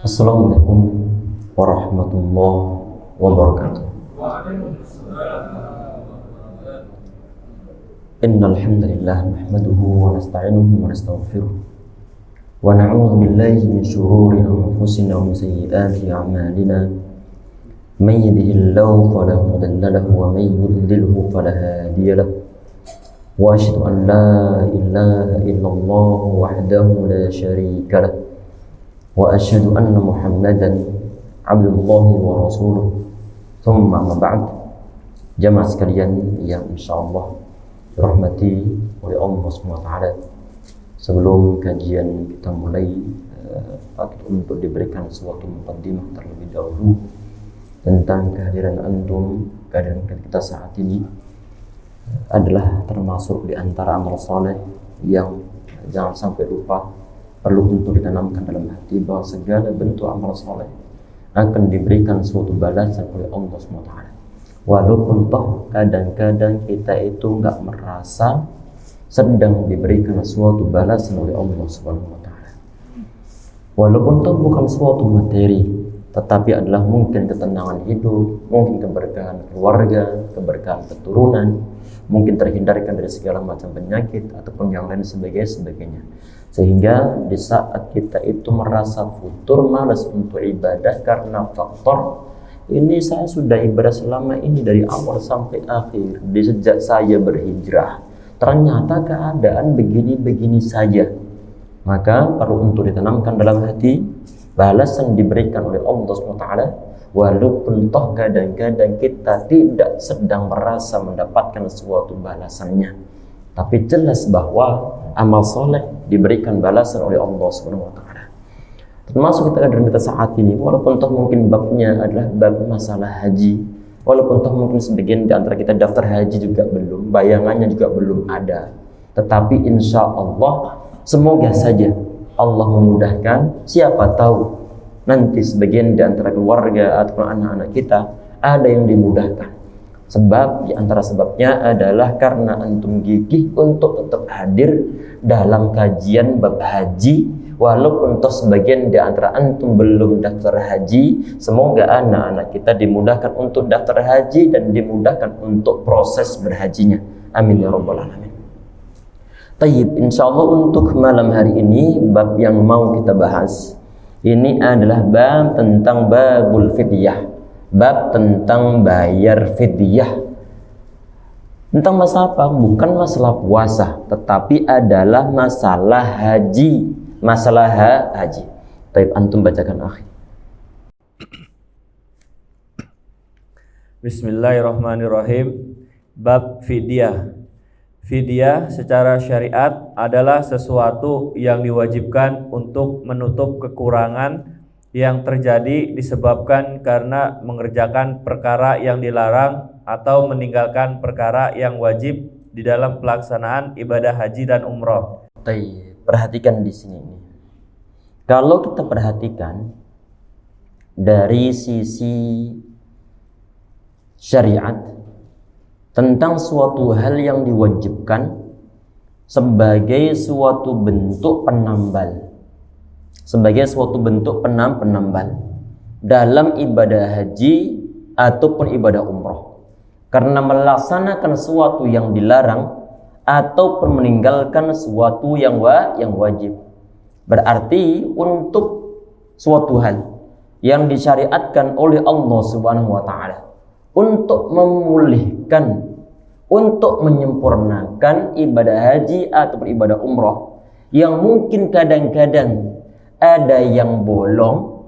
Assalamualaikum warahmatullahi wabarakatuh. Innal hamdalillah nahmaduhu wa nasta'inuhu wa nastaghfiruh wa na'udzu billahi min shururi anfusina wa min sayyiati a'malina. May yahdihillahu fala mudilla lahu wa may yudlilhu fala hadiya lahu. Wa asyhadu an la ilaha illallah wahdahu la syarika lahu. Wa asyhadu anna Muhammadan abdullahi wa rasuluh. Tsumma amma ba'd. Jamaah sekalian yang insyaallah dirahmati oleh Allah SWT, sebelum kajian kita mulai, untuk diberikan suatu muqaddimah terlebih dahulu tentang kehadiran antum. Kehadiran kita saat ini adalah termasuk di antara amal soleh yang jangan sampai lupa, perlu untuk ditanamkan dalam hati bahwa segala bentuk amal soleh akan diberikan suatu balasan oleh Allah SWT. Walaupun toh kadang-kadang kita itu nggak merasa sedang diberikan suatu balasan oleh Allah SWT. Walaupun toh bukan suatu materi, tetapi adalah mungkin ketenangan hidup, mungkin keberkahan keluarga, keberkahan keturunan, mungkin terhindarkan dari segala macam penyakit ataupun yang lain sebagainya. Sehingga di saat kita itu merasa futur, malas untuk ibadah karena faktor ini, saya sudah ibadah selama ini dari awal sampai akhir, sejak saya berhijrah, ternyata keadaan begini-begini saja. Maka perlu untuk ditanamkan dalam hati balasan diberikan oleh Allah SWT, walaupun toh kadang-kadang kita tidak sedang merasa mendapatkan suatu balasannya, tapi jelas bahwa amal soleh diberikan balasan oleh Allah SWT. Termasuk kita saat ini, walaupun toh mungkin babnya adalah bab masalah haji, walaupun toh mungkin sebagian di antara kita daftar haji juga belum, bayangannya juga belum ada, tetapi insya Allah semoga saja Allah memudahkan. Siapa tahu nanti sebagian di antara keluarga atau anak-anak kita ada yang dimudahkan. Sebab di antara sebabnya adalah karena antum gigih untuk tetap hadir dalam kajian bab haji. Walaupun toh sebagian di antara antum belum daftar haji, semoga anak-anak kita dimudahkan untuk daftar haji dan dimudahkan untuk proses berhajinya. Amin ya rabbal alamin. Tayyib, insyaallah untuk malam hari ini bab yang mau kita bahas ini adalah bab tentang babul fidyah, bab tentang bayar fidyah. Tentang masalah apa? Bukan masalah puasa, tetapi adalah masalah haji. Masalah haji. Taib, antum bacakan akhi. Bismillahirrahmanirrahim. Bab fidyah. Fidyah secara syariat adalah sesuatu yang diwajibkan untuk menutup kekurangan yang terjadi disebabkan karena mengerjakan perkara yang dilarang atau meninggalkan perkara yang wajib di dalam pelaksanaan ibadah haji dan umroh. Taib, perhatikan di sini. Kalau kita perhatikan dari sisi syariat tentang suatu hal yang diwajibkan sebagai suatu bentuk penambal, sebagai suatu bentuk penambal dalam ibadah haji ataupun ibadah umroh, karena melaksanakan suatu yang dilarang ataupun meninggalkan suatu yang wajib. Berarti untuk suatu hal yang disyariatkan oleh Allah Subhanahu wa taala untuk memulihkan, untuk menyempurnakan ibadah haji atau ibadah umrah yang mungkin kadang-kadang ada yang bolong,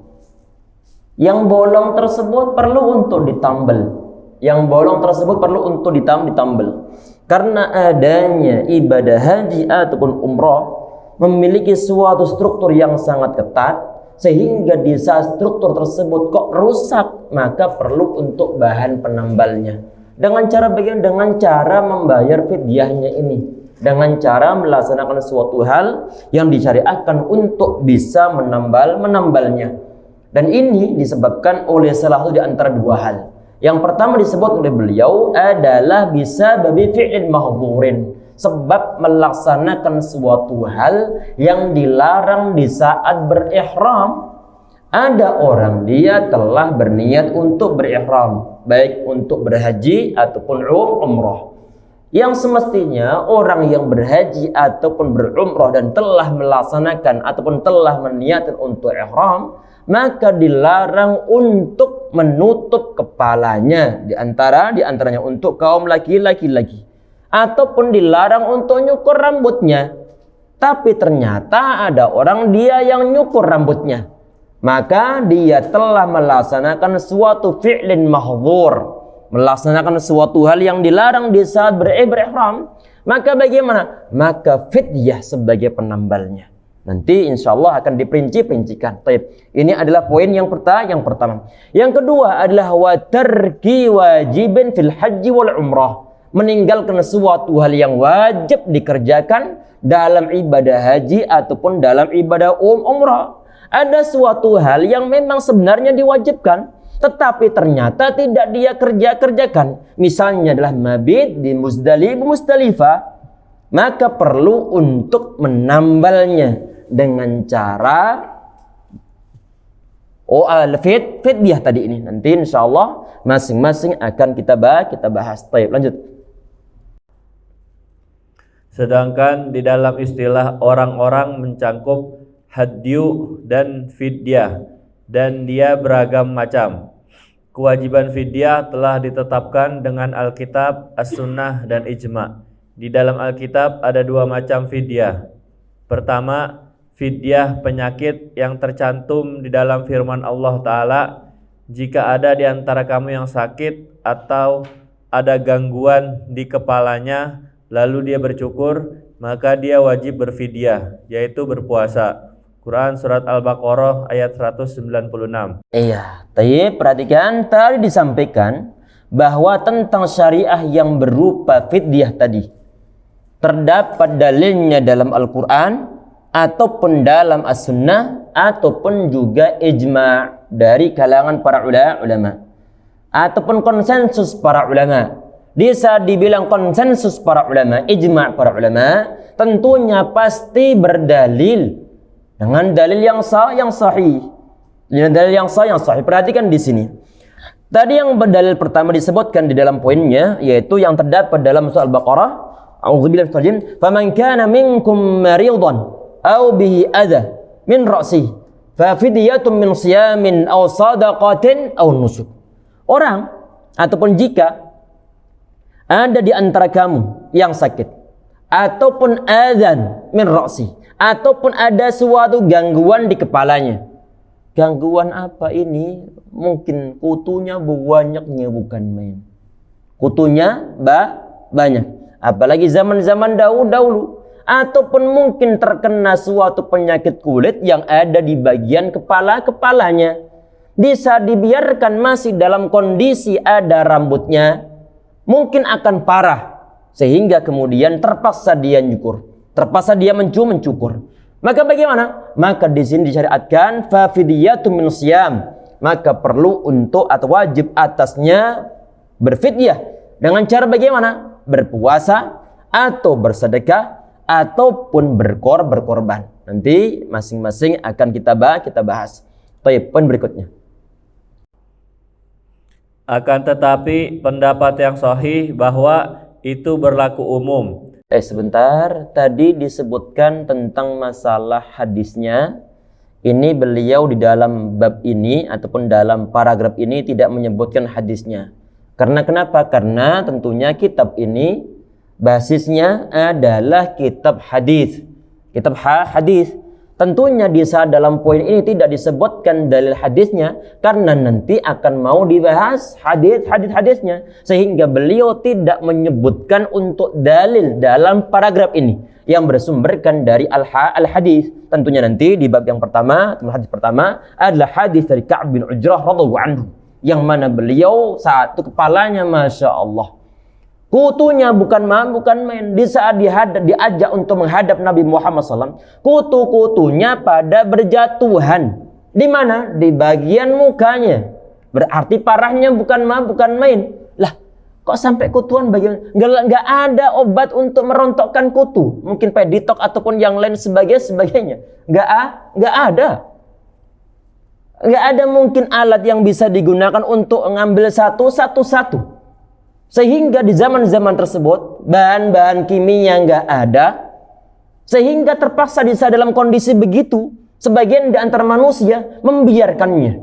yang bolong tersebut perlu untuk ditambal, yang bolong tersebut perlu untuk ditambal. Karena adanya ibadah haji ataupun umrah memiliki suatu struktur yang sangat ketat, sehingga di saat struktur tersebut kok rusak, maka perlu untuk bahan penambalnya. Dengan cara bagaimana? Dengan cara membayar fidyahnya ini, dengan cara melaksanakan suatu hal yang disyariatkan untuk bisa menambalnya. Dan ini disebabkan oleh salah satu di antara dua hal. Yang pertama disebut oleh beliau adalah bisa babi fi'il mahdhurin, sebab melaksanakan suatu hal yang dilarang di saat berihram Ada orang dia telah berniat untuk berihram, baik untuk berhaji ataupun umrah. Yang semestinya orang yang berhaji ataupun berumrah dan telah melaksanakan ataupun telah meniatkan untuk ihram, maka dilarang untuk menutup kepalanya, di antaranya untuk kaum laki-laki lagi, ataupun dilarang untuk nyukur rambutnya. Tapi ternyata ada orang dia yang nyukur rambutnya, maka dia telah melaksanakan suatu fi'lin mahdzur, melaksanakan suatu hal yang dilarang di saat berihram. Maka bagaimana? Maka fidyah sebagai penambalnya. Nanti insya Allah akan diperinci-perincikan. Ini adalah poin yang pertama. Yang kedua adalah wa tarki wajibin fil haji wal umrah, meninggalkan suatu hal yang wajib dikerjakan dalam ibadah haji ataupun dalam ibadah umrah. Ada suatu hal yang memang sebenarnya diwajibkan, tetapi ternyata tidak dia kerjakan. Misalnya adalah mabit di Muzdalifah, maka perlu untuk menambalnya dengan cara fidyah tadi ini. Nanti insya Allah masing-masing akan kita bahas. Baik, lanjut. Sedangkan di dalam istilah orang-orang mencangkup hadyu dan fidyah, dan dia beragam macam. Kewajiban fidyah telah ditetapkan dengan Alkitab, As-Sunnah, dan Ijma'. Di dalam Alkitab ada dua macam fidyah. Pertama, fidyah penyakit yang tercantum di dalam firman Allah Ta'ala, jika ada di antara kamu yang sakit atau ada gangguan di kepalanya lalu dia bercukur, maka dia wajib berfidyah, yaitu berpuasa. Quran Surat Al-Baqarah ayat 196. Iya, tapi perhatikan tadi disampaikan bahwa tentang syariah yang berupa fidyah tadi terdapat dalilnya dalam Al-Quran ataupun dalam As-Sunnah ataupun juga ijma' dari kalangan para ulama ataupun konsensus para ulama. Bisa dibilang konsensus para ulama, ijma' para ulama, tentunya pasti berdalil dengan dalil yang sahih. Dengan dalil yang sahih. Perhatikan di sini. Tadi yang berdalil pertama disebutkan di dalam poinnya, yaitu yang terdapat dalam surah Al-Baqarah, a'udzubillahi minasy syaitonir rajim, "Faman kana minkum maridan aw bihi adha min ra'sihi fa fidyatun min siyamin aw shadaqatin aw nusuk." Orang ataupun jika ada di antara kamu yang sakit ataupun adzan min ra'si, ataupun ada suatu gangguan di kepalanya. Gangguan apa ini? Mungkin kutunya banyaknya, bukan main. Kutunya banyak. Apalagi zaman-zaman dahulu. Ataupun mungkin terkena suatu penyakit kulit yang ada di bagian kepalanya. Bisa dibiarkan masih dalam kondisi ada rambutnya, mungkin akan parah. Sehingga kemudian terpaksa dia nyukur, terpaksa dia mencukur. Maka bagaimana? Maka di sini disyariatkan fa fidyatun min siyam. Maka perlu untuk atau wajib atasnya berfidyah. Dengan cara bagaimana? Berpuasa atau bersedekah ataupun berkorban. Nanti masing-masing akan kita bahas. Baik, poin berikutnya. Akan tetapi pendapat yang sahih bahwa itu berlaku umum. Sebentar, tadi disebutkan tentang masalah hadisnya. Ini beliau di dalam bab ini ataupun dalam paragraf ini tidak menyebutkan hadisnya. Karena kenapa? Karena tentunya kitab ini basisnya adalah kitab hadis. Kitab hadis. Tentunya di saat dalam poin ini tidak disebutkan dalil hadisnya karena nanti akan mau dibahas hadisnya, sehingga beliau tidak menyebutkan untuk dalil dalam paragraf ini yang bersumberkan dari al-hadis. Tentunya nanti di bab yang pertama, hadis pertama adalah hadis dari Ka'ab bin Ujrah radhiyallahu anhu, yang mana beliau saat itu kepalanya Masya Allah, kutunya bukan main. Di saat diajak untuk menghadap Nabi Muhammad SAW, kutu-kutunya pada berjatuhan. Di mana? Di bagian mukanya. Berarti parahnya bukan main. Lah, kok sampai kutuan bagian? Nggak ada obat untuk merontokkan kutu. Mungkin peditok ataupun yang lain sebagainya. Nggak ada. Nggak ada mungkin alat yang bisa digunakan untuk mengambil satu-satu. Sehingga di zaman-zaman tersebut bahan-bahan kimia nggak ada, sehingga terpaksa dalam kondisi begitu sebagian di antara manusia membiarkannya.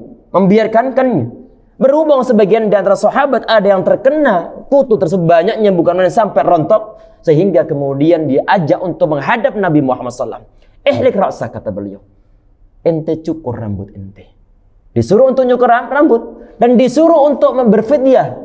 Berhubung sebagian di antara sahabat ada yang terkena kutu tersebut, banyaknya bukan hanya sampai rontok, sehingga kemudian diajak untuk menghadap Nabi Muhammad SAW. Ihlik ra'sa, kata beliau, ente cukur rambut ente. Disuruh untuk nyukur rambut dan disuruh untuk berfidyah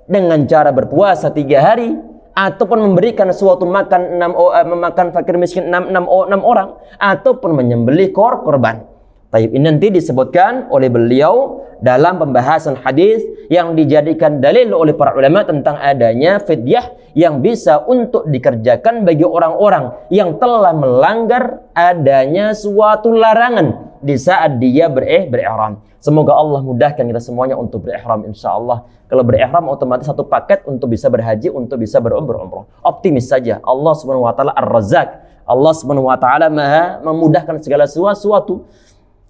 dengan cara berpuasa 3 hari ataupun memberikan suatu memakan fakir miskin 6 orang ataupun menyembelih korban. Taib, ini nanti disebutkan oleh beliau dalam pembahasan hadis yang dijadikan dalil oleh para ulama tentang adanya fidyah yang bisa untuk dikerjakan bagi orang-orang yang telah melanggar adanya suatu larangan di saat dia berihram. Semoga Allah mudahkan kita semuanya untuk berihram, insyaallah. Kalau berihram otomatis satu paket untuk bisa berhaji, untuk bisa berumrah. Optimis saja. Allah Subhanahu wa taala Ar-Razzaq. Allah Subhanahu wa taala Maha memudahkan segala sesuatu.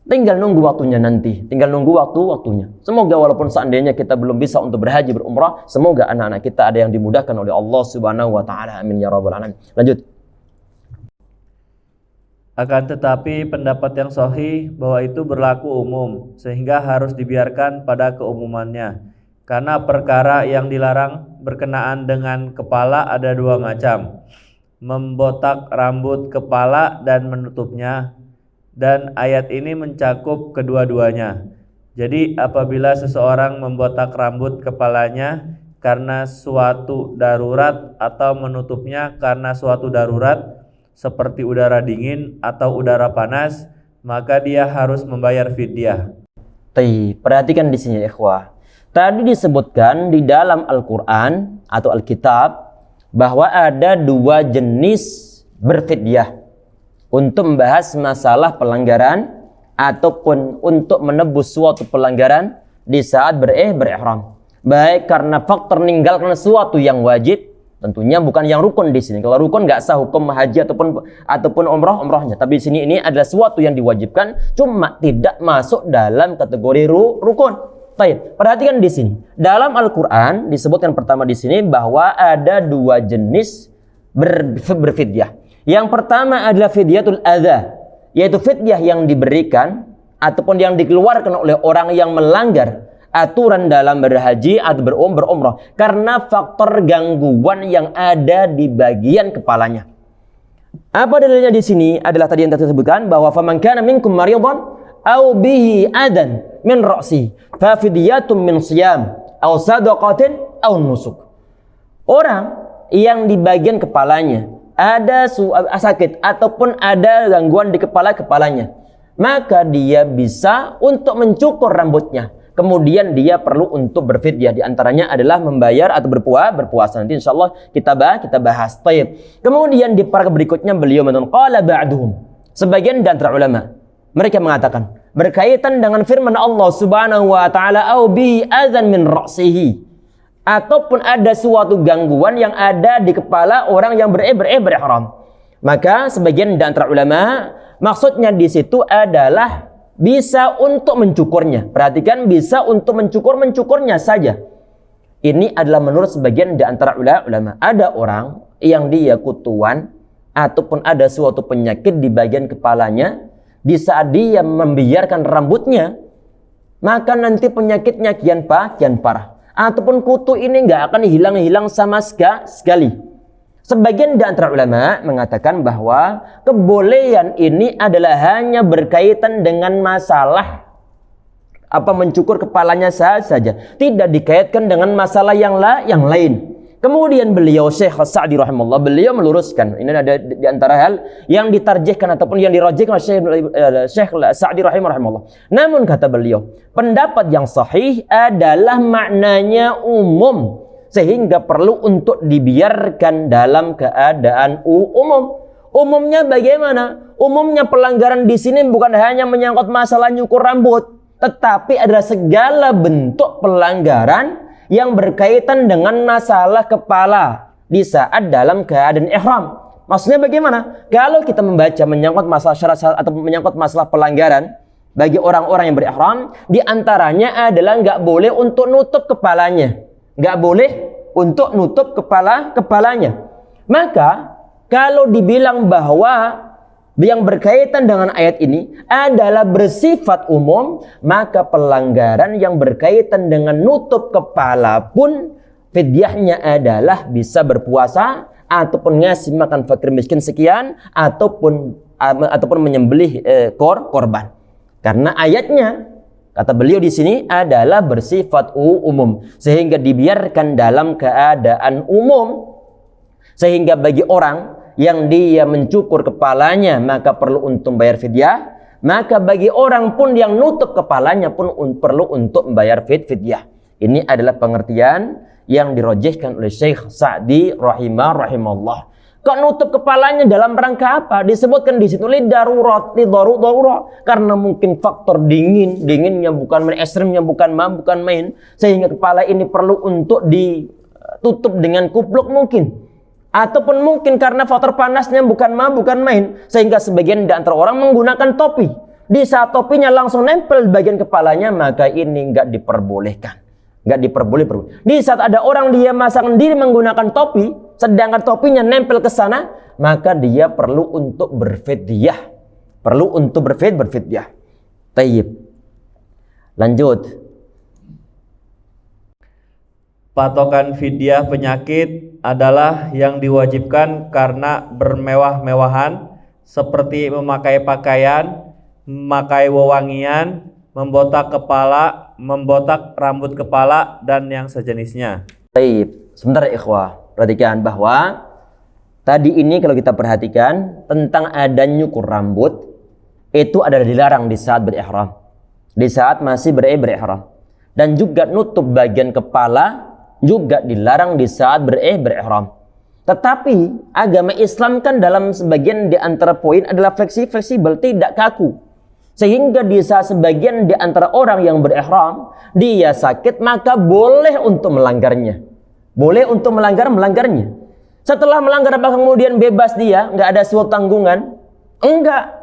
Tinggal nunggu waktunya nanti. Tinggal nunggu waktunya. Semoga walaupun seandainya kita belum bisa untuk berhaji berumrah, semoga anak-anak kita ada yang dimudahkan oleh Allah Subhanahu wa taala. Amin ya rabbal alamin. Lanjut. Akan tetapi pendapat yang sahih bahwa itu berlaku umum, sehingga harus dibiarkan pada keumumannya. Karena perkara yang dilarang berkenaan dengan kepala ada 2 macam. Membotak rambut kepala dan menutupnya. Dan ayat ini mencakup kedua-duanya. Jadi apabila seseorang membotak rambut kepalanya karena suatu darurat atau menutupnya karena suatu darurat, seperti udara dingin atau udara panas, maka dia harus membayar fidyah. Perhatikan di sini, ikhwah. Tadi disebutkan di dalam Al-Quran atau Alkitab bahwa ada 2 jenis berfidyah untuk membahas masalah pelanggaran ataupun untuk menebus suatu pelanggaran di saat berihram. Baik karena faktor meninggalkan sesuatu yang wajib, tentunya bukan yang rukun di sini. Kalau rukun nggak sah hukum haji ataupun umrahnya. Tapi di sini ini adalah sesuatu yang diwajibkan, cuma tidak masuk dalam kategori rukun. Baik, perhatikan di sini. Dalam Al-Quran disebutkan pertama di sini bahwa ada 2 jenis berfidyah. Yang pertama adalah fidyatul adza, yaitu fidyah yang diberikan ataupun yang dikeluarkan oleh orang yang melanggar aturan dalam berhaji atau berumrah karena faktor gangguan yang ada di bagian kepalanya. Apa dalilnya di sini adalah tadi yang tadi disebutkan bahwa faman kana minkum maridan aw bihi adan min ra'si fa fidyatun min shiyam aw sadaqatin aw nusuk. Orang yang di bagian kepalanya ada sakit ataupun ada gangguan di kepalanya, maka dia bisa untuk mencukur rambutnya. Kemudian dia perlu untuk berfidyah, di antaranya adalah membayar atau berpuasa. Nanti insyaallah kita bahas. Baik. Kemudian di paragraf berikutnya beliau mengatakan qala ba'duhum. Sebagian dari ulama mereka mengatakan berkaitan dengan firman Allah Subhanahu wa taala au bi adzan min ra'sihi, ataupun ada suatu gangguan yang ada di kepala orang yang berihram. Maka sebagian dari ulama maksudnya di situ adalah bisa untuk mencukurnya. Perhatikan, bisa untuk mencukurnya saja. Ini adalah menurut sebagian di antara ulama. Ada orang yang dia kutuan ataupun ada suatu penyakit di bagian kepalanya, di saat dia membiarkan rambutnya, maka nanti penyakitnya kian parah. Ataupun kutu ini nggak akan hilang sama sekali. Sebagian di antara ulama mengatakan bahwa kebolehan ini adalah hanya berkaitan dengan masalah mencukur kepalanya saja, tidak dikaitkan dengan masalah yang lain. Kemudian beliau Syekh Sa'di rahimahullah, beliau meluruskan, ini ada di antara hal yang ditarjihkan ataupun yang dirajihkan oleh Syekh Sa'di rahimahullah. Namun kata beliau, pendapat yang sahih adalah maknanya umum, sehingga perlu untuk dibiarkan dalam keadaan umum. Umumnya bagaimana? Umumnya pelanggaran di sini bukan hanya menyangkut masalah nyukur rambut, tetapi adalah segala bentuk pelanggaran yang berkaitan dengan masalah kepala di saat dalam keadaan ihram. Maksudnya bagaimana? Kalau kita membaca menyangkut masalah syarat atau menyangkut masalah pelanggaran, bagi orang-orang yang berihram, di antaranya adalah nggak boleh untuk nutup kepalanya. Nggak boleh untuk nutup kepalanya. Maka kalau dibilang bahwa yang berkaitan dengan ayat ini adalah bersifat umum, maka pelanggaran yang berkaitan dengan nutup kepala pun fidyahnya adalah bisa berpuasa ataupun ngasih makan fakir miskin sekian ataupun menyembelih korban. Karena ayatnya kata beliau di sini adalah bersifat umum sehingga dibiarkan dalam keadaan umum, sehingga bagi orang yang dia mencukur kepalanya maka perlu untuk membayar fidyah, maka bagi orang pun yang nutup kepalanya pun perlu untuk membayar fidyah. Ini adalah pengertian yang dirojihkan oleh Syekh Sa'di rahimahullah. Kok nutup kepalanya dalam rangka apa? Disebutkan di situ darurat, karena mungkin faktor dinginnya bukan main, ekstrimnya bukan main, sehingga kepala ini perlu untuk ditutup dengan kupluk mungkin. Ataupun mungkin karena faktor panasnya bukan main, sehingga sebagian di antara orang menggunakan topi. Di saat topinya langsung nempel di bagian kepalanya, maka ini enggak diperbolehkan. Di saat ada orang dia masakkan diri menggunakan topi, sedangkan topinya nempel ke sana, maka dia perlu untuk berfidyah. Tayyib. Lanjut. Patokan fidyah penyakit adalah yang diwajibkan karena bermewah-mewahan, seperti memakai pakaian, memakai wewangian, membotak kepala, membotak rambut kepala, dan yang sejenisnya. Baik, sebentar ya ikhwah, perhatikan bahwa tadi ini kalau kita perhatikan tentang ada nyukur rambut, itu adalah dilarang di saat berihram, di saat masih berihram, dan juga nutup bagian kepala juga dilarang di saat berihram. Tetapi agama Islam kan dalam sebagian di antara poin adalah fleksibel, tidak kaku. Sehingga di saat sebagian di antara orang yang berihram dia sakit, maka boleh untuk melanggarnya. Melanggarnya. Setelah melanggar apakah kemudian bebas dia, nggak ada suatu tanggungan? Enggak.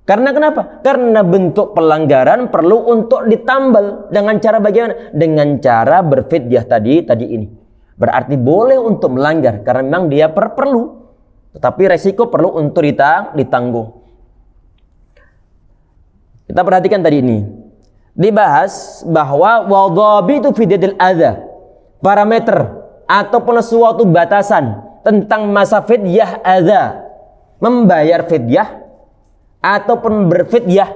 Karena kenapa? Karena bentuk pelanggaran perlu untuk ditambal dengan cara bagaimana? Dengan cara berfidyah tadi ini. Berarti boleh untuk melanggar karena memang dia perlu. Tetapi resiko perlu untuk ditanggung. Kita perhatikan tadi ini. Dibahas bahwa wadhabitu fidyatil adza, parameter ataupun suatu batasan tentang masa fidyah adza, membayar fidyah ataupun berfidyah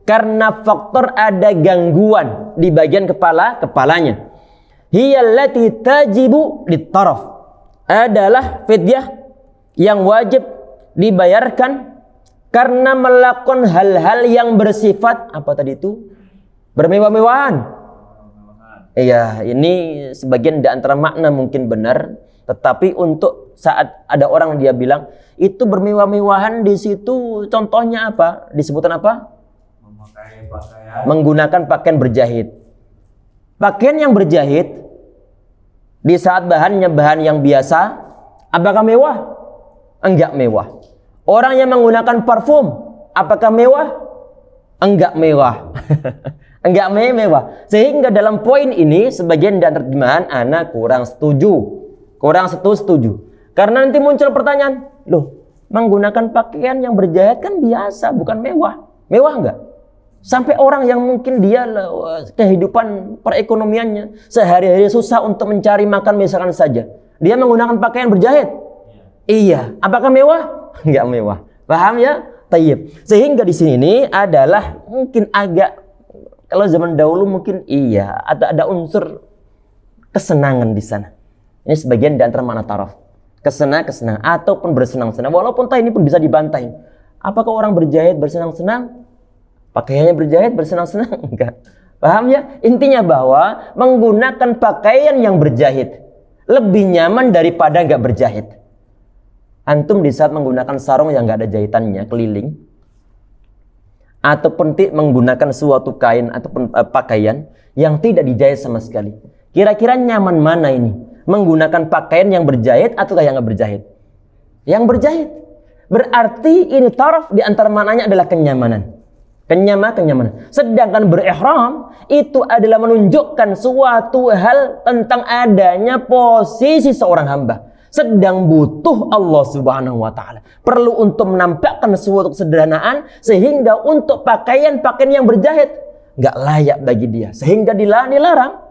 karena faktor ada gangguan di bagian kepalanya. Hiya allati tajibu litaraf, adalah fidyah yang wajib dibayarkan karena melakukan hal-hal yang bersifat apa tadi itu? Bermewah-mewahan. Iya, ini sebagian di antara makna mungkin benar, tetapi untuk saat ada orang dia bilang itu bermewah-mewahan, di situ contohnya apa? Disebutkan apa? Memakai pakaian. Menggunakan pakaian berjahit. Pakaian yang berjahit di saat bahannya bahan yang biasa, apakah mewah? Enggak mewah. Orang yang menggunakan parfum, apakah mewah? Enggak mewah. Enggak mewah. Sehingga dalam poin ini sebagian dari terjemahan ana kurang setuju. Karena nanti muncul pertanyaan, loh, menggunakan pakaian yang berjahit kan biasa, bukan mewah. Mewah enggak? Sampai orang yang mungkin dia kehidupan perekonomiannya sehari-hari susah untuk mencari makan misalkan saja, dia menggunakan pakaian berjahit. Iya, apakah mewah? Enggak mewah. Paham ya? Tayyib. Sehingga di sini adalah mungkin agak, kalau zaman dahulu mungkin iya, ada unsur kesenangan di sana. Ini sebagian di antara makna taraf. Kesenangan ataupun bersenang-senang. Walaupun ini pun bisa dibantai. Apakah orang berjahit bersenang-senang? Pakaiannya berjahit bersenang-senang? Enggak. Paham ya? Intinya bahwa menggunakan pakaian yang berjahit lebih nyaman daripada enggak berjahit. Antum di saat menggunakan sarung yang nggak ada jahitannya keliling, ataupun menggunakan suatu kain ataupun pakaian yang tidak dijahit sama sekali, kira-kira nyaman mana ini? Menggunakan pakaian yang berjahit atau yang nggak berjahit? Yang berjahit. Berarti ini taraf di antara maknanya adalah kenyamanan. Kenyamanan. Sedangkan berihram itu adalah menunjukkan suatu hal tentang adanya posisi seorang hamba sedang butuh Allah Subhanahu wa taala. Perlu untuk menampakkan suatu kesederhanaan sehingga untuk pakaian-pakaian yang berjahit enggak layak bagi dia sehingga dilarang.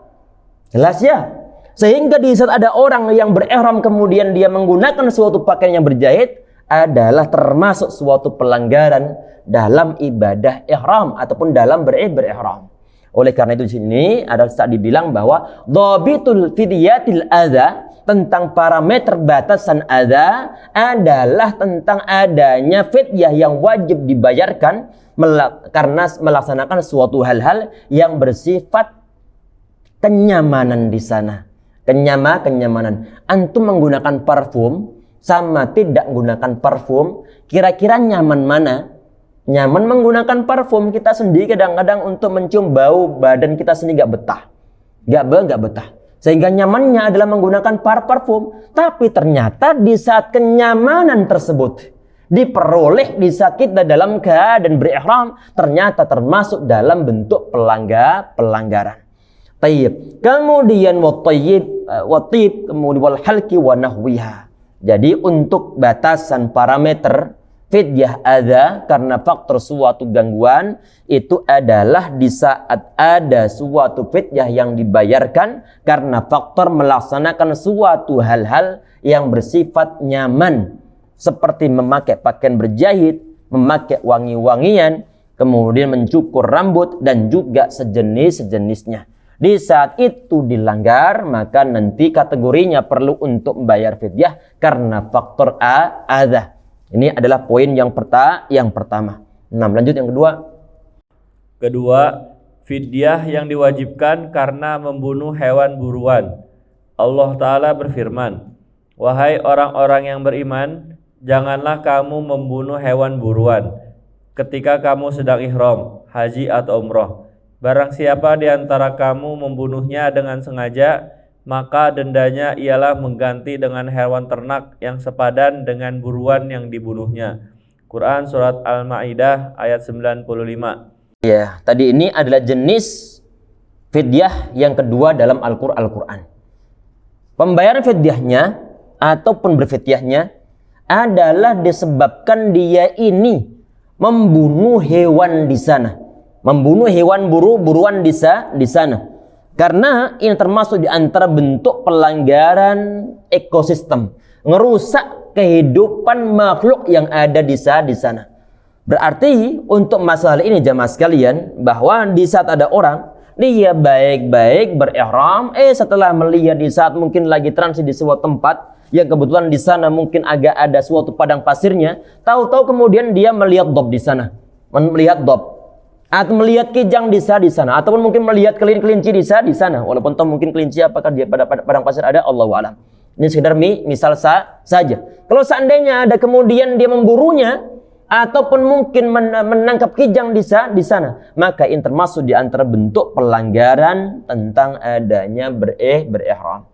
Jelas ya? Sehingga di saat ada orang yang berihram kemudian dia menggunakan suatu pakaian yang berjahit adalah termasuk suatu pelanggaran dalam ibadah ihram ataupun dalam berihram. Oleh karena itu di sini ada saat dibilang bahwa dhabitul fidyatil adza, tentang parameter batasan adza adalah tentang adanya fidyah yang wajib dibayarkan karena melaksanakan suatu hal-hal yang bersifat kenyamanan di sana. Kenyamanan. Antum menggunakan parfum sama tidak menggunakan parfum, kira-kira nyaman mana? Nyaman menggunakan parfum, kita sendiri kadang-kadang untuk mencium bau badan kita sendiri gak betah. Sehingga nyamannya adalah menggunakan parfum. Tapi ternyata di saat kenyamanan tersebut diperoleh di saat kita dalam keadaan berihram, ternyata termasuk dalam bentuk pelanggaran. Tayyib. Kemudian watib, kemudian wal halki wa nahwiha. Jadi untuk batasan parameter fidyah adza karena faktor suatu gangguan itu adalah di saat ada suatu fidyah yang dibayarkan karena faktor melaksanakan suatu hal-hal yang bersifat nyaman seperti memakai pakaian berjahit, memakai wangi-wangian, kemudian mencukur rambut dan juga sejenisnya. Di saat itu dilanggar, maka nanti kategorinya perlu untuk membayar fidyah karena faktor adza. Ini adalah poin yang pertama. Nah, lanjut yang kedua. Kedua, fidyah yang diwajibkan karena membunuh hewan buruan. Allah Ta'ala berfirman, "Wahai orang-orang yang beriman, janganlah kamu membunuh hewan buruan ketika kamu sedang ihram, haji atau umroh. Barang siapa di antara kamu membunuhnya dengan sengaja, maka dendanya ialah mengganti dengan hewan ternak yang sepadan dengan buruan yang dibunuhnya." Quran Surat Al-Ma'idah ayat 95. Ya, tadi ini adalah jenis fidyah yang kedua dalam Al-Quran. Pembayaran fidyahnya ataupun berfidyahnya adalah disebabkan dia ini membunuh hewan di sana. Membunuh hewan buruan di sana. Karena ini termasuk di antara bentuk pelanggaran ekosistem, ngerusak kehidupan makhluk yang ada di sana. Berarti untuk masalah ini jamaah sekalian, bahwa di saat ada orang dia baik-baik berihram, setelah melihat di saat mungkin lagi transit di sebuah tempat yang kebetulan di sana mungkin agak ada suatu padang pasirnya, tahu-tahu kemudian dia melihat dob di sana, atau melihat kijang di sana, ataupun mungkin melihat kelinci di sana, walaupun tahu mungkin kelinci apakah dia pada padang pasir ada, Allahu a'lam. Ini sekedar misal saja. Kalau seandainya ada kemudian dia memburunya ataupun mungkin menangkap kijang di sana, maka ini termasuk di antara bentuk pelanggaran tentang adanya berihram.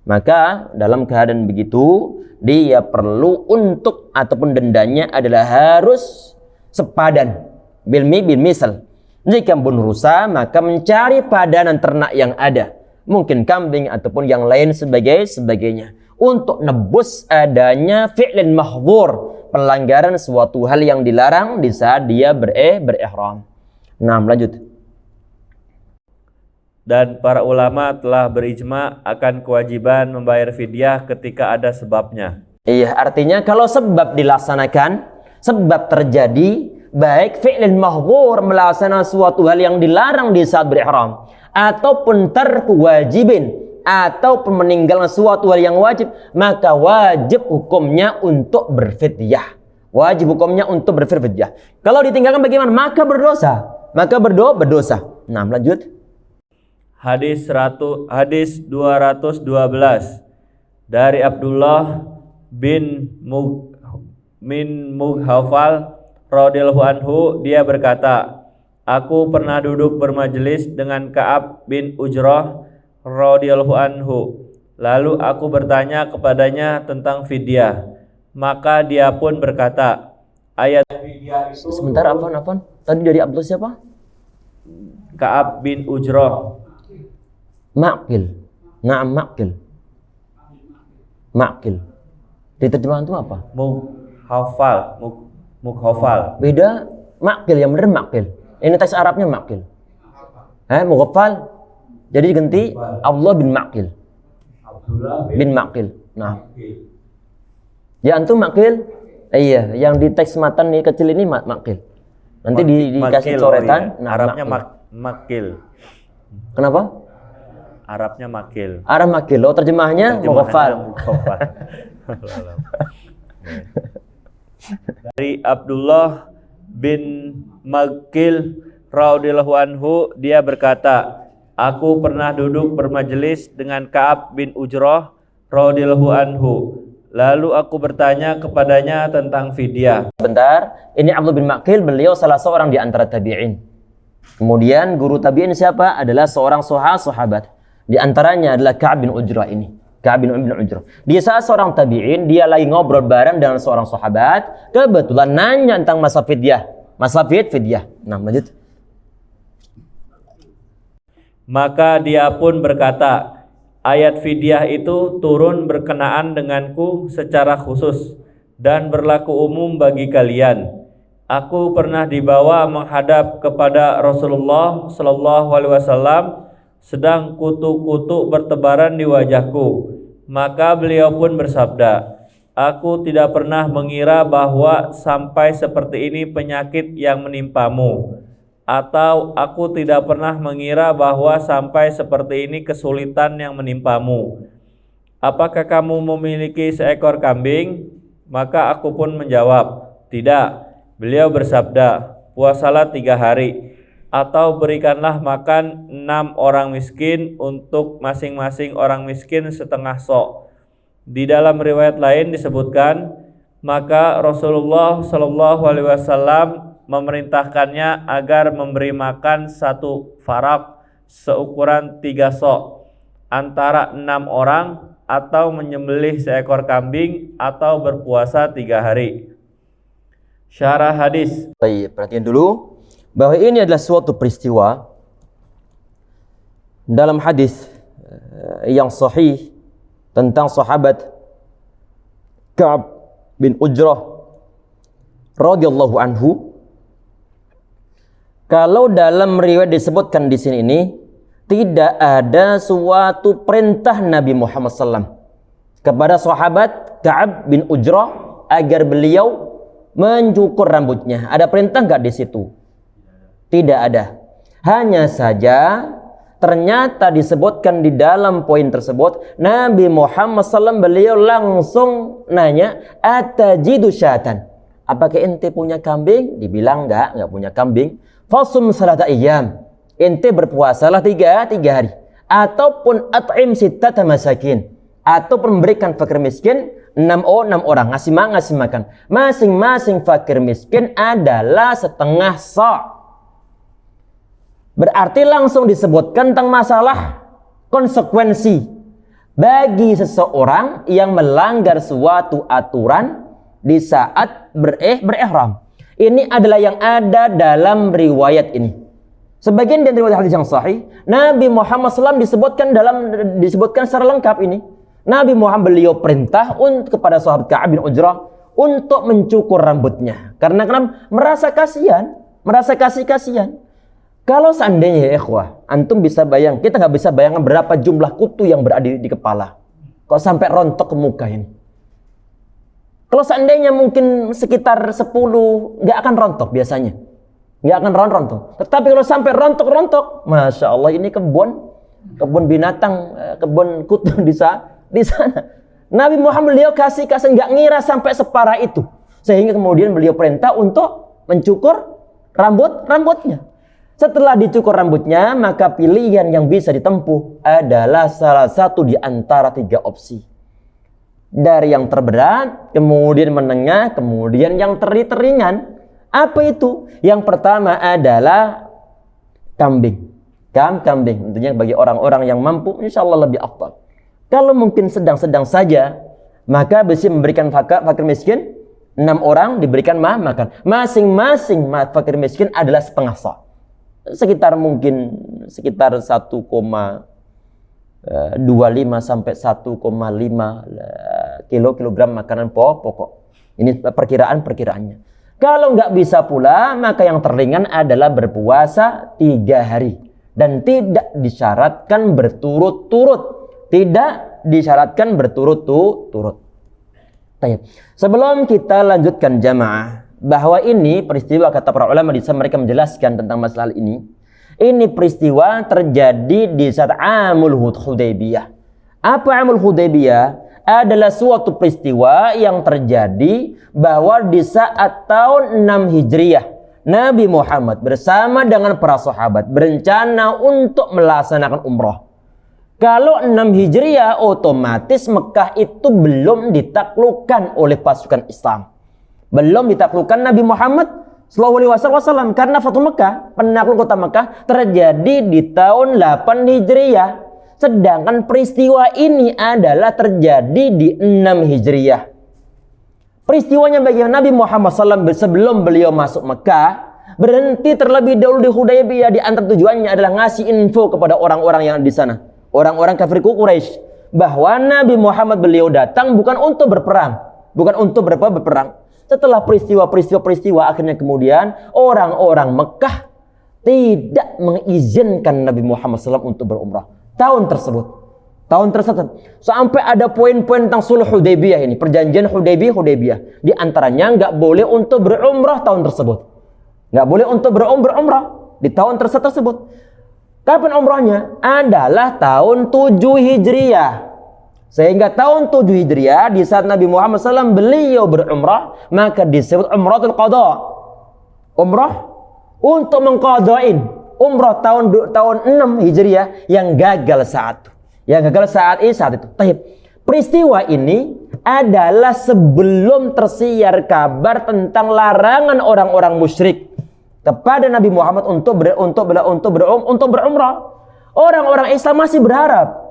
Maka dalam keadaan begitu dia perlu untuk ataupun dendanya adalah harus sepadan bil misal. Jika membunuh rusa, maka mencari padanan ternak yang ada, mungkin kambing ataupun yang lain sebagainya, untuk nebus adanya fi'lin mahdzur, pelanggaran suatu hal yang dilarang di saat dia berihram. Nah, lanjut. Dan para ulama telah berijma akan kewajiban membayar fidyah ketika ada sebabnya. Iya, artinya kalau sebab dilaksanakan, sebab terjadi, baik fi'lin mahdzur melaksanakan suatu hal yang dilarang di saat berihram, ataupun tarku wajibin, ataupun meninggalkan suatu hal yang wajib, maka wajib hukumnya untuk berfidyah. Kalau ditinggalkan bagaimana? Maka berdosa. Nah, lanjut. Hadis 212 dari Abdullah bin Mughafal radhiyallahu anhu, dia berkata, "Aku pernah duduk bermajelis dengan Ka'ab bin Ujrah radhiyallahu anhu. Lalu aku bertanya kepadanya tentang fidyah. Maka dia pun berkata, Ayat fidyah itu Sebentar, Afwan. Tadi dari Abdullah siapa? Ka'ab bin Ujrah. Ma'qil. Na'am Ma'qil. Ma'qil. Di terjemahan itu apa? Mughafal. Beda. Ma'qil, yang benar Ma'qil. Ini teks Arabnya Ma'qil. Mughafal. Jadi diganti Abdullah bin Ma'qil. Bin Ma'qil. Nah. Ya antum Ma'qil? Iya, yang di teks matan nih kecil ini Ma'qil. Nanti dikasih coretan. Nah, Arabnya Ma'qil. Kenapa? Arabnya Ma'qil. Arab Ma'qil. Oh, terjemahnya Mughafal. Dari Abdullah bin Ma'qil radhiyallahu anhu, dia berkata, aku pernah duduk bermajelis dengan Ka'ab bin Ujrah radhiyallahu anhu. Lalu aku bertanya kepadanya tentang fidyah. Bentar, ini Abdullah bin Ma'qil, beliau salah seorang di antara tabi'in. Kemudian guru tabi'in siapa? Adalah seorang sahabat. Di antaranya adalah Ka'ab bin Ujrah ini. Ka'ab bin Ujrah. Dia saat seorang tabi'in, dia lagi ngobrol bareng dengan seorang sahabat, kebetulan nanya tentang masa fidyah. Masa fidyah. Nah, lanjut. Maka dia pun berkata, ayat fidyah itu turun berkenaan denganku secara khusus dan berlaku umum bagi kalian. Aku pernah dibawa menghadap kepada Rasulullah sallallahu alaihi wasallam, sedang kutu-kutu bertebaran di wajahku. Maka beliau pun bersabda, aku tidak pernah mengira bahwa sampai seperti ini penyakit yang menimpamu, atau aku tidak pernah mengira bahwa sampai seperti ini kesulitan yang menimpamu. Apakah kamu memiliki seekor kambing? Maka aku pun menjawab, tidak. Beliau bersabda, puasalah 3 hari, atau berikanlah makan 6 orang miskin untuk masing-masing orang miskin setengah sok. Di dalam riwayat lain disebutkan, maka Rasulullah Shallallahu Alaihi Wasallam memerintahkannya agar memberi makan 1 farak seukuran 3 sok antara 6 orang, atau menyembelih seekor kambing, atau berpuasa 3 hari. Syarah hadis. Baik, perhatian dulu bahwa ini adalah suatu peristiwa dalam hadis yang sahih tentang sahabat Ka'ab bin Ujrah radhiyallahu anhu. Kalau dalam riwayat disebutkan di sini ini tidak ada suatu perintah Nabi Muhammad SAW kepada sahabat Ka'ab bin Ujrah agar beliau mencukur rambutnya. Ada perintah enggak di situ? Tidak ada. Hanya saja ternyata disebutkan di dalam poin tersebut, Nabi Muhammad SAW beliau langsung nanya, atajidu syatan, apakah ente punya kambing? Dibilang enggak punya kambing. Fasum salata ayyam, ente berpuasalah 3 hari, ataupun at'im sittata masakin, ataupun memberikan fakir miskin 6 orang, ngasih makan. Masing-masing fakir miskin adalah setengah sa'. Berarti langsung disebutkan tentang masalah konsekuensi bagi seseorang yang melanggar suatu aturan di saat berihram. Ini adalah yang ada dalam riwayat ini. Sebagian dari riwayat hadis yang sahih, Nabi Muhammad SAW disebutkan secara lengkap ini. Nabi Muhammad beliau perintah kepada sahabat Ka'ab bin Ujrah untuk mencukur rambutnya. Karena merasa kasihan, merasa kasihan. Kalau seandainya ya ikhwah, antum bisa bayang, kita nggak bisa bayangkan berapa jumlah kutu yang berada di kepala. Kok sampai rontok ke muka ini. Kalau seandainya mungkin sekitar 10, nggak akan rontok biasanya. Nggak akan rontok. Tetapi kalau sampai rontok, Masya Allah, ini kebun binatang, kebun kutu di sana. Nabi Muhammad beliau kasih nggak ngira sampai separah itu. Sehingga kemudian beliau perintah untuk mencukur rambutnya. Setelah dicukur rambutnya, maka pilihan yang bisa ditempuh adalah salah satu di antara 3 opsi. Dari yang terberat, kemudian menengah, kemudian yang teringan. Apa itu? Yang pertama adalah kambing. Kambing. Tentunya bagi orang-orang yang mampu, insya Allah lebih afdal. Kalau mungkin sedang-sedang saja, maka bisa memberikan fakir miskin 6 orang diberikan makan. Masing-masing fakir miskin adalah setengah sa'. Sekitar 1,25 sampai 1,5 kilogram makanan pokok. Ini perkiraannya. Kalau nggak bisa pula, maka yang terringan adalah berpuasa 3 hari. Dan tidak disyaratkan berturut-turut. Tidak disyaratkan berturut-turut. Sebelum kita lanjutkan jamaah, bahwa ini peristiwa, kata para ulama di sana mereka menjelaskan tentang masalah ini. Ini peristiwa terjadi di saat Amul Hudaybiyah. Apa Amul Hudaybiyah? Adalah suatu peristiwa yang terjadi bahwa di saat tahun 6 Hijriah, Nabi Muhammad bersama dengan para sahabat berencana untuk melaksanakan umrah. Kalau 6 Hijriah, otomatis Mekah itu belum ditaklukkan oleh pasukan Islam. Belum ditaklukkan Nabi Muhammad SAW, karena Fathu Mekah, penakluk kota Mekah, terjadi di tahun 8 Hijriah. Sedangkan peristiwa ini adalah terjadi di 6 Hijriah. Peristiwanya bagaimana? Nabi Muhammad SAW sebelum beliau masuk Mekah, berhenti terlebih dahulu di Hudaybiyah. Di antara tujuannya adalah ngasih info kepada orang-orang yang di sana. Orang-orang kafir Quraisy, bahwa Nabi Muhammad beliau datang bukan untuk berperang, bukan untuk berperang. Setelah peristiwa akhirnya kemudian orang-orang Mekah tidak mengizinkan Nabi Muhammad SAW untuk berumrah tahun tersebut. Sampai ada poin-poin tentang sulh Hudaybiyah ini, perjanjian Hudaybiyah. Di antaranya nggak boleh untuk berumrah tahun tersebut, nggak boleh untuk berumrah di tahun tersebut. Kapan umrahnya? Adalah tahun 7 Hijriah. Sehingga tahun 7 Hijriah, di saat Nabi Muhammad SAW beliau berumrah, maka disebut Umratul Qadha. Umrah untuk mengqadain umrah tahun 6 Hijriah yang gagal saat itu. Peristiwa ini adalah sebelum tersiar kabar tentang larangan orang-orang musyrik kepada Nabi Muhammad untuk berumrah. Orang-orang Islam masih berharap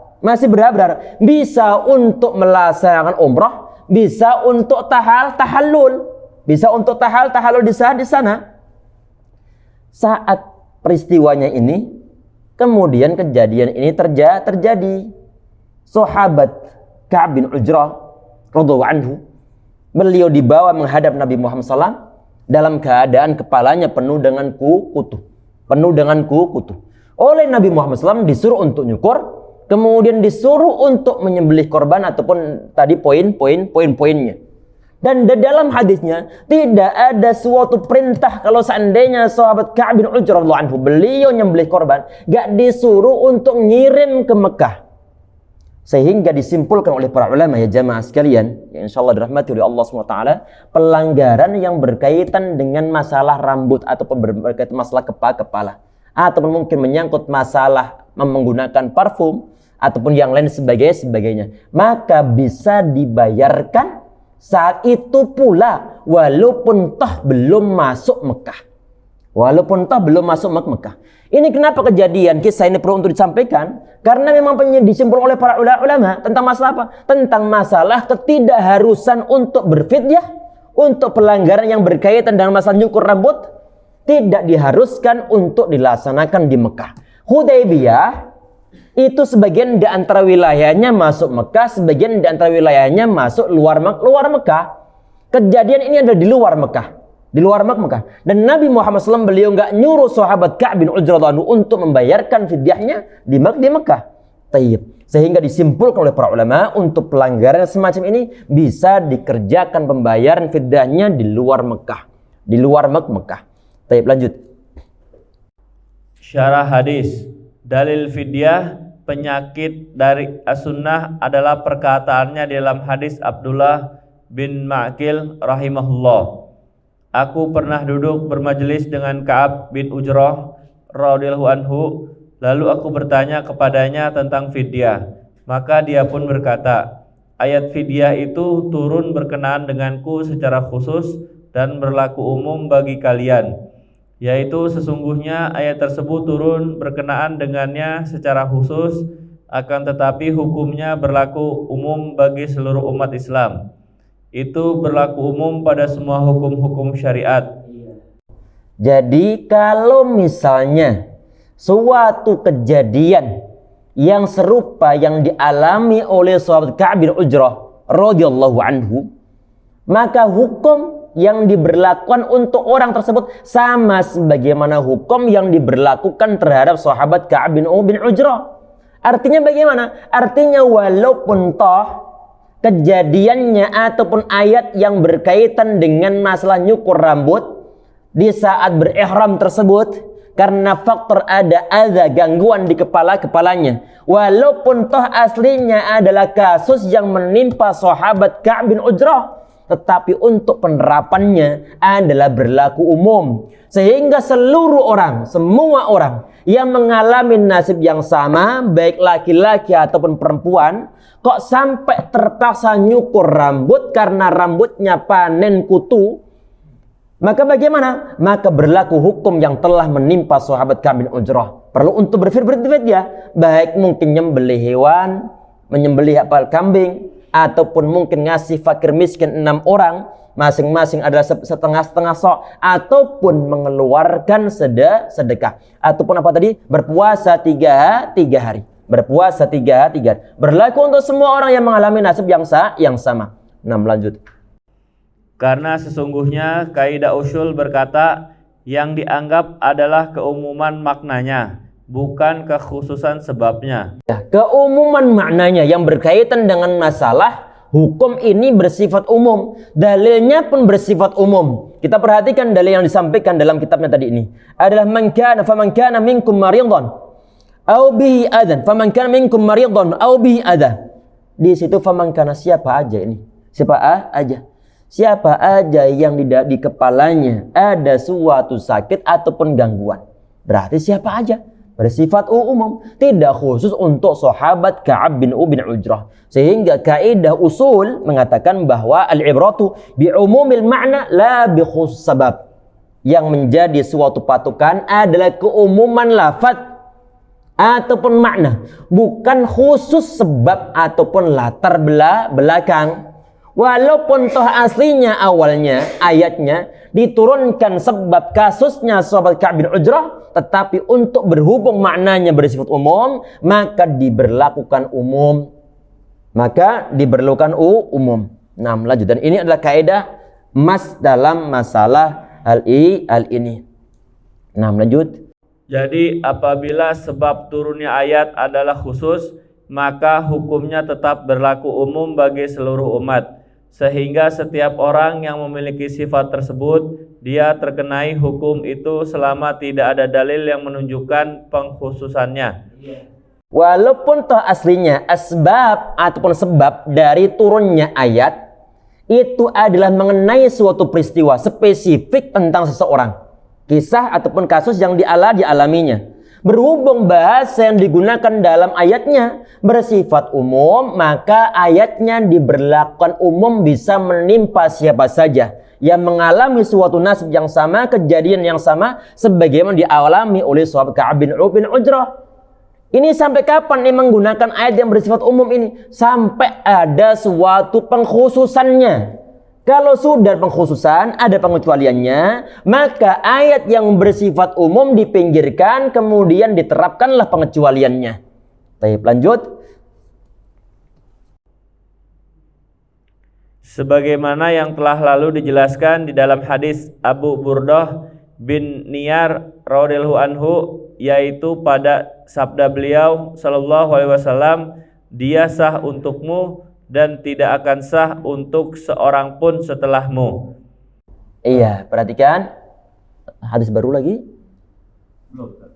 bisa untuk melaksanakan umrah, bisa untuk tahallul di sana. Saat peristiwanya ini, kemudian kejadian ini terjadi. Sahabat Ka'ab bin Ujrah radhiyallahu anhu, beliau dibawa menghadap Nabi Muhammad SAW dalam keadaan kepalanya penuh dengan kutu. Oleh Nabi Muhammad SAW disuruh untuk nyukur, kemudian disuruh untuk menyembelih korban ataupun tadi poin-poinnya. Dan di dalam hadisnya tidak ada suatu perintah kalau seandainya sahabat Ka'ab bin Ujrah radhiyallahu anhu beliau nyembelih korban, gak disuruh untuk ngirim ke Mekah. Sehingga disimpulkan oleh para ulama, ya jamaah sekalian, ya insyaallah dirahmati oleh Allah SWT, pelanggaran yang berkaitan dengan masalah rambut ataupun berkaitan masalah kepala, ataupun mungkin menyangkut masalah menggunakan parfum ataupun yang lain sebagainya, maka bisa dibayarkan saat itu pula walaupun toh belum masuk Mekah. Ini kenapa kejadian kisah ini perlu untuk disampaikan? Karena memang disimpulkan oleh para ulama tentang masalah apa? Tentang masalah ketidakharusan untuk berfidyah, untuk pelanggaran yang berkaitan dengan masalah nyukur rambut, tidak diharuskan untuk dilaksanakan di Mekah. Hudaybiyah itu sebagian di antara wilayahnya masuk Mekah, sebagian di antara wilayahnya masuk luar Mekah. Kejadian ini ada di luar Mekah. Dan Nabi Muhammad SAW beliau nggak nyuruh sahabat Ka'ab bin Ujrah untuk membayarkan fidyahnya di Mekah. Sehingga disimpulkan oleh para ulama untuk pelanggaran semacam ini bisa dikerjakan pembayaran fidyahnya di luar Mekah. Lanjut. Syarah hadis. Dalil fidyah penyakit dari as-sunnah adalah perkataannya dalam hadis Abdullah bin Ma'qil rahimahullah. Aku pernah duduk bermajelis dengan Ka'ab bin Ujrah radhiyallahu anhu, lalu aku bertanya kepadanya tentang fidyah. Maka dia pun berkata, ayat fidyah itu turun berkenaan denganku secara khusus dan berlaku umum bagi kalian, yaitu sesungguhnya ayat tersebut turun berkenaan dengannya secara khusus, akan tetapi hukumnya berlaku umum bagi seluruh umat Islam. itu berlaku umum pada semua hukum-hukum syariat. Jadi kalau misalnya suatu kejadian yang serupa yang dialami oleh sahabat Ka'ab bin Ujrah radhiyallahu anhu, maka hukum yang diberlakukan untuk orang tersebut sama sebagaimana hukum yang diberlakukan terhadap sahabat Ka'ab bin Ujrah. Artinya bagaimana? Artinya walaupun toh kejadiannya ataupun ayat yang berkaitan dengan masalah nyukur rambut di saat berihram tersebut karena faktor ada gangguan di kepalanya, walaupun toh aslinya adalah kasus yang menimpa sahabat Ka'ab bin Ujrah, tetapi untuk penerapannya adalah berlaku umum, sehingga seluruh orang, semua orang yang mengalami nasib yang sama, baik laki-laki ataupun perempuan, kok sampai terpaksa nyukur rambut karena rambutnya panen kutu, maka bagaimana? Maka berlaku hukum yang telah menimpa sahabat Ka'ab bin Ujrah. Perlu untuk berpikir ya, baik mungkin menyembelih hewan, menyembelih kambing, ataupun mungkin ngasih fakir miskin 6 orang, masing-masing adalah setengah-setengah sok, ataupun mengeluarkan sedekah, ataupun apa tadi? Berpuasa 3 hari. Berpuasa 3 hari. Berlaku untuk semua orang yang mengalami nasib yang sama. Nah, lanjut. Karena sesungguhnya kaidah usul berkata yang dianggap adalah keumuman maknanya, bukan kekhususan sebabnya. Ya, keumuman maknanya yang berkaitan dengan masalah hukum ini bersifat umum. Dalilnya pun bersifat umum. Kita perhatikan dalil yang disampaikan dalam kitabnya tadi ini adalah man kana minkum maridhan aw bihi adan, faman kana minkum maridhan aw bihi adan. Di situ faman kana siapa aja ini? Siapa aja yang di kepalanya ada suatu sakit ataupun gangguan. Berarti siapa aja? Bersifat umum, tidak khusus untuk sahabat Ka'ab bin Ujrah. Sehingga kaidah usul mengatakan bahwa al-ibratu bi umumil ma'na la bi khusus sabab. Yang menjadi suatu patokan adalah keumuman lafaz ataupun makna, bukan khusus sebab ataupun latar belakang. Walaupun toh aslinya awalnya ayatnya diturunkan sebab kasusnya sahabat Ka'ab bin Ujrah, tetapi untuk berhubung maknanya bersifat umum, maka diberlakukan umum. Nah, lanjut. Dan ini adalah kaidah emas dalam masalah hal ini. Nah, lanjut. Jadi apabila sebab turunnya ayat adalah khusus, maka hukumnya tetap berlaku umum bagi seluruh umat, sehingga setiap orang yang memiliki sifat tersebut dia terkenai hukum itu selama tidak ada dalil yang menunjukkan pengkhususannya. Walaupun toh aslinya asbab ataupun sebab dari turunnya ayat itu adalah mengenai suatu peristiwa spesifik tentang seseorang, kisah ataupun kasus yang dialaminya. Berhubung bahasa yang digunakan dalam ayatnya bersifat umum, maka ayatnya diberlakukan umum bisa menimpa siapa saja yang mengalami suatu nasib yang sama, kejadian yang sama sebagaimana dialami oleh sahabat Ka'ab bin Ujrah. Ini sampai kapan nih menggunakan ayat yang bersifat umum ini? Sampai ada suatu pengkhususannya. Kalau sudah pengkhususan, ada pengecualiannya, maka ayat yang bersifat umum dipinggirkan, kemudian diterapkanlah pengecualiannya. Baik, lanjut. Sebagaimana yang telah lalu dijelaskan di dalam hadis Abu Burdah bin Niyar radhiyallahu anhu, yaitu pada sabda beliau sallallahu alaihi wasallam, dia sah untukmu dan tidak akan sah untuk seorang pun setelahmu. Iya, perhatikan hadis baru lagi.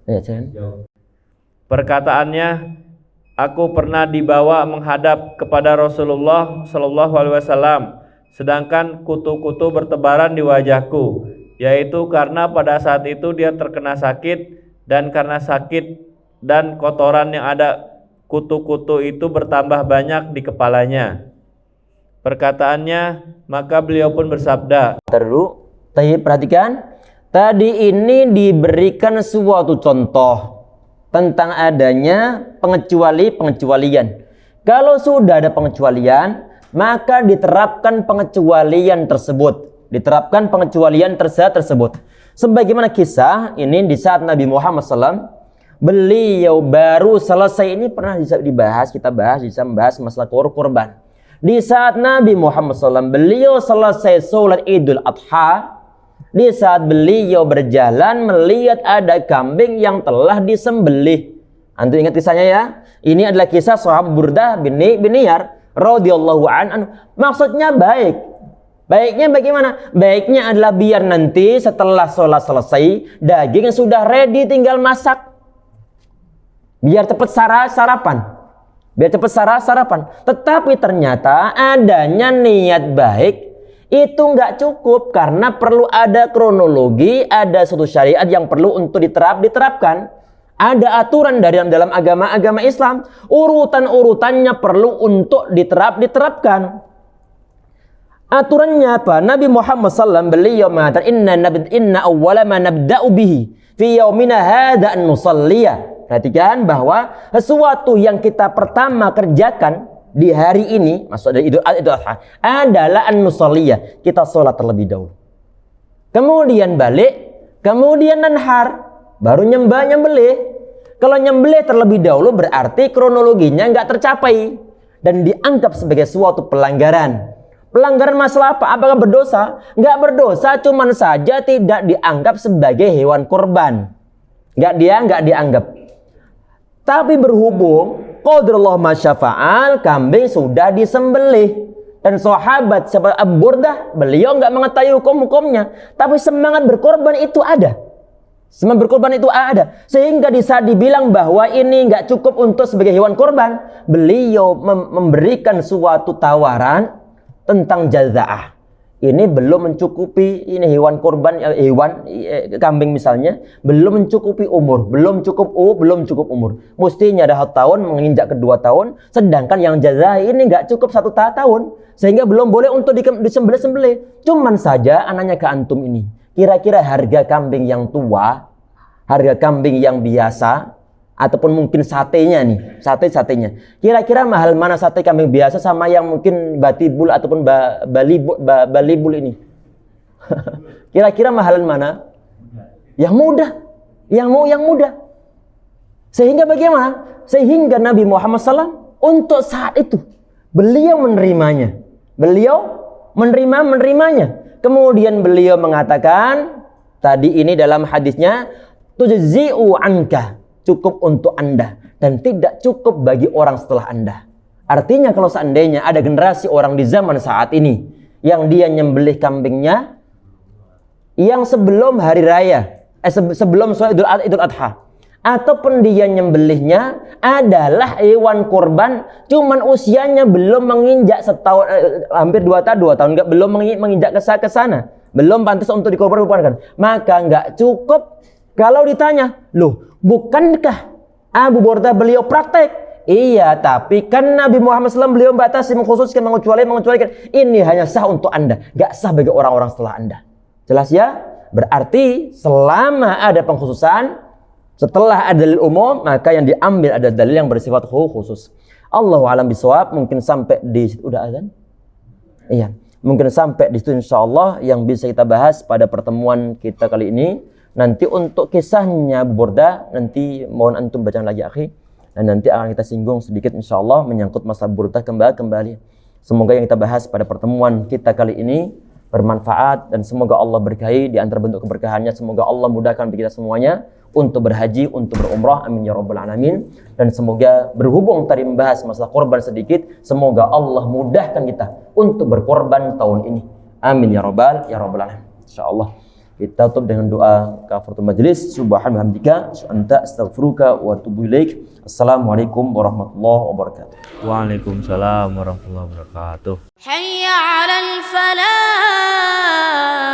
Ya, Perkataannya, aku pernah dibawa menghadap kepada Rasulullah sallallahu alaihi wasallam, sedangkan kutu-kutu bertebaran di wajahku, yaitu karena pada saat itu dia terkena sakit, dan karena sakit dan kotoran yang ada kutu-kutu itu bertambah banyak di kepalanya. Perkataannya, maka beliau pun bersabda. Perhatikan, tadi ini diberikan suatu contoh tentang adanya pengecualian. Kalau sudah ada pengecualian, maka diterapkan pengecualian tersebut. Diterapkan pengecualian tersebut. Sebagaimana kisah ini di saat Nabi Muhammad SAW, beliau baru selesai, ini pernah dibahas, kita bahas, bisa membahas masalah kurban. Di saat Nabi Muhammad SAW, beliau selesai sholat Idul Adha, di saat beliau berjalan melihat ada kambing yang telah disembelih. Antum ingat kisahnya ya? Ini adalah kisah sahabat Burdah bin Niyar radhiyallahu anhu. Maksudnya baik. Baiknya bagaimana? Baiknya adalah biar nanti setelah sholat selesai, daging sudah ready, tinggal masak. Biar cepat sarapan. Biar cepat sarapan. Tetapi ternyata adanya niat baik itu nggak cukup, karena perlu ada kronologi, ada suatu syariat yang perlu untuk diterapkan. Ada aturan dari dalam agama Islam, urutan-urutannya perlu untuk diterapkan. Aturannya apa? Nabi Muhammad SAW beliau mengatakan, inna awwala ma nabda'u bihi fi yaumina hadha an nusalliya. Perhatikan bahwa sesuatu yang kita pertama kerjakan di hari ini, maksud dari Idul Adha, adalah an nusalliya, kita sholat terlebih dahulu. Kemudian balik, kemudian nanhar, baru nyembelih. Kalau nyembelih terlebih dahulu berarti kronologinya nggak tercapai dan dianggap sebagai suatu pelanggaran. Pelanggaran masalah apa? Apakah berdosa? Nggak berdosa, cuman saja tidak dianggap sebagai hewan kurban. Nggak dianggap. Tapi berhubung qadarullah masyafa'al, kambing sudah disembelih. Dan sahabat Abu Burdah, beliau nggak mengetahui hukum-hukumnya, tapi semangat berkorban itu ada. Semangat berkorban itu ada. Sehingga bisa dibilang bahwa ini nggak cukup untuk sebagai hewan korban. Beliau memberikan suatu tawaran tentang jazaah. Ini belum mencukupi, ini hewan korban, kambing misalnya, belum mencukupi umur, belum cukup umur. Mestinya ada 1 tahun, menginjak ke 2 tahun, sedangkan yang jazaah ini nggak cukup 1 tahun, sehingga belum boleh untuk disembelih. Cuman saja anaknya ke antum ini, kira-kira harga kambing yang tua, harga kambing yang biasa, ataupun mungkin satenya nih, satenya. Kira-kira mahal mana sate kambing biasa sama yang mungkin batibul ataupun balibul ini? Kira-kira mahalan mana? Yang mudah. Yang mudah. Sehingga bagaimana? Sehingga Nabi Muhammad SAW untuk saat itu beliau menerimanya. Beliau menerimanya. Kemudian beliau mengatakan, tadi ini dalam hadisnya, tujzi'u anka, cukup untuk Anda dan tidak cukup bagi orang setelah Anda. Artinya kalau seandainya ada generasi orang di zaman saat ini yang dia nyembelih kambingnya yang sebelum hari raya, sebelum sholat Idul Adha, ataupun dia nyembelihnya adalah hewan kurban cuman usianya belum menginjak setahun, hampir 2 tahun, belum menginjak ke sana, belum pantas untuk dikorbankan, maka nggak cukup. Kalau ditanya, loh, bukankah Abu Burdah beliau praktek? Iya, tapi kan Nabi Muhammad SAW beliau membatasi, mengkhususkan, mengecualikan. Ini hanya sah untuk Anda, gak sah bagi orang-orang setelah Anda. Jelas ya? Berarti selama ada pengkhususan, setelah ada dalil umum, maka yang diambil ada dalil yang bersifat khusus. Allahu a'lam bishawab. Mungkin sampai di situ udah azan? Iya, mungkin sampai di situ insyaallah yang bisa kita bahas pada pertemuan kita kali ini. Nanti untuk kisahnya Abu Burdah, nanti mohon antum bacaan lagi akhi, dan nanti akan kita singgung sedikit insyaallah menyangkut masalah Burdah kembali. Semoga yang kita bahas pada pertemuan kita kali ini bermanfaat dan semoga Allah berkahi di antara bentuk keberkahannya. Semoga Allah mudahkan bagi kita semuanya untuk berhaji, untuk berumrah, amin ya rabbal alamin. Dan semoga berhubung tadi membahas masalah korban sedikit, semoga Allah mudahkan kita untuk berkorban tahun ini, amin ya rabbal alamin. Insyaallah kita tutup dengan doa kafaratul majlis. Subhanallah, anta astaghfiruka wa atubu ilaik. Assalamualaikum warahmatullahi wabarakatuh. Waalaikumsalam warahmatullahi wabarakatuh. Hayya 'alal falah.